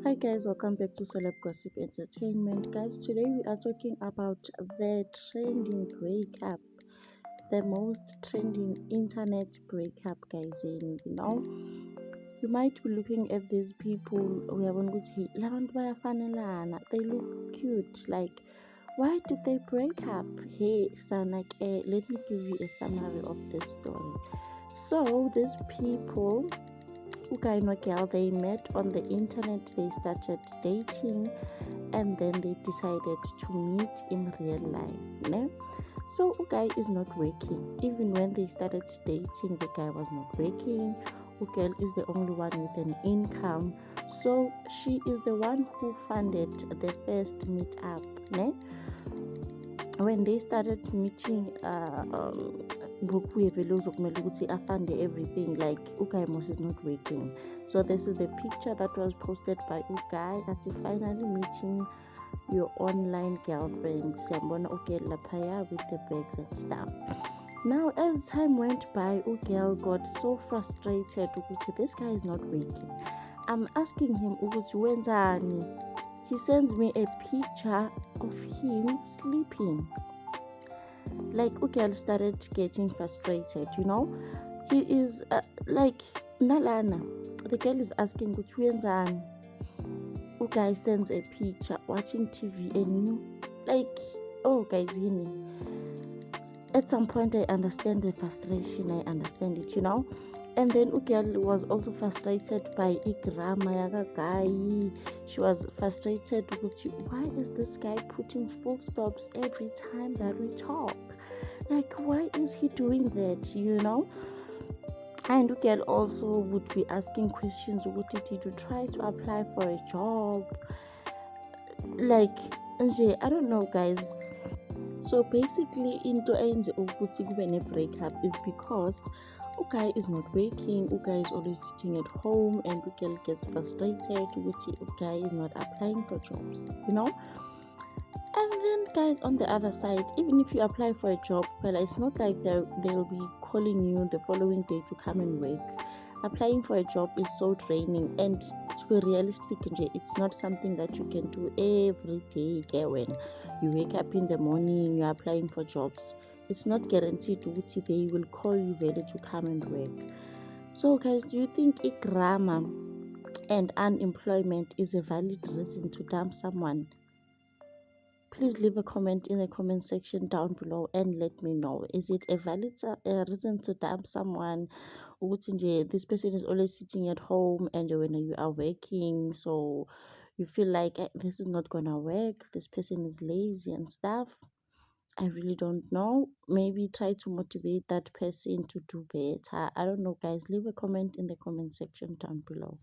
Hi guys, welcome back to Celeb Gossip Entertainment. Guys, today we are talking about the trending breakup, the most trending internet breakup, guys. And you might be looking at these people. We are going to say, "Labantu bayafanelana." They look cute. Like, why did they break up? Hey, Sanak, let me give you a summary of the story. So, these people, guy and girl, they met on the internet, they started dating, and then they decided to meet in real life, né? So guy is not working. Even when they started dating, the guy was not working. Girl is the only one with an income, so she is the one who funded the first meetup, né? When they started meeting, afande everything, like Ukaimos is not working. So this is the picture that was posted by Ukai at finally meeting your online girlfriend, Sambona Ukela Paya, with the bags and stuff. Now as time went by, Ugel got so frustrated. This guy is not working. I'm asking him, wenzani? He sends me a picture of him sleeping. Like Ugel started getting frustrated, He is like Nalana. The girl is asking wenzani. Guy sends a picture watching TV and guys, at some point I understand the frustration, I understand it, And then Ugel was also frustrated by Igrama Yaga guy. She was frustrated with why is this guy putting full stops every time that we talk? Like, why is he doing that, And Ugel also would be asking questions. Did you try to apply for a job? Like, I don't know, guys. So basically, into enze ukuthi kube ne-breakup is because Ukai is not working. Ukai is always sitting at home, and Ukai gets frustrated ukuthi Ukai is not applying for jobs, And then, guys, on the other side, even if you apply for a job, well, it's not like they'll be calling you the following day to come and work. Applying for a job is so draining, and to be realistic, it's not something that you can do every day. When you wake up in the morning, you're applying for jobs, it's not guaranteed that they will call you really to come and work. So, guys, do you think igrama and unemployment is a valid reason to dump someone? Please leave a comment in the comment section down below and let me know. Is it a valid reason to dump someone? This person is always sitting at home, and when you are working, so you feel like this is not gonna work, this person is lazy and stuff. I really don't know. Maybe try to motivate that person to do better. I don't know, guys. Leave a comment in the comment section down below.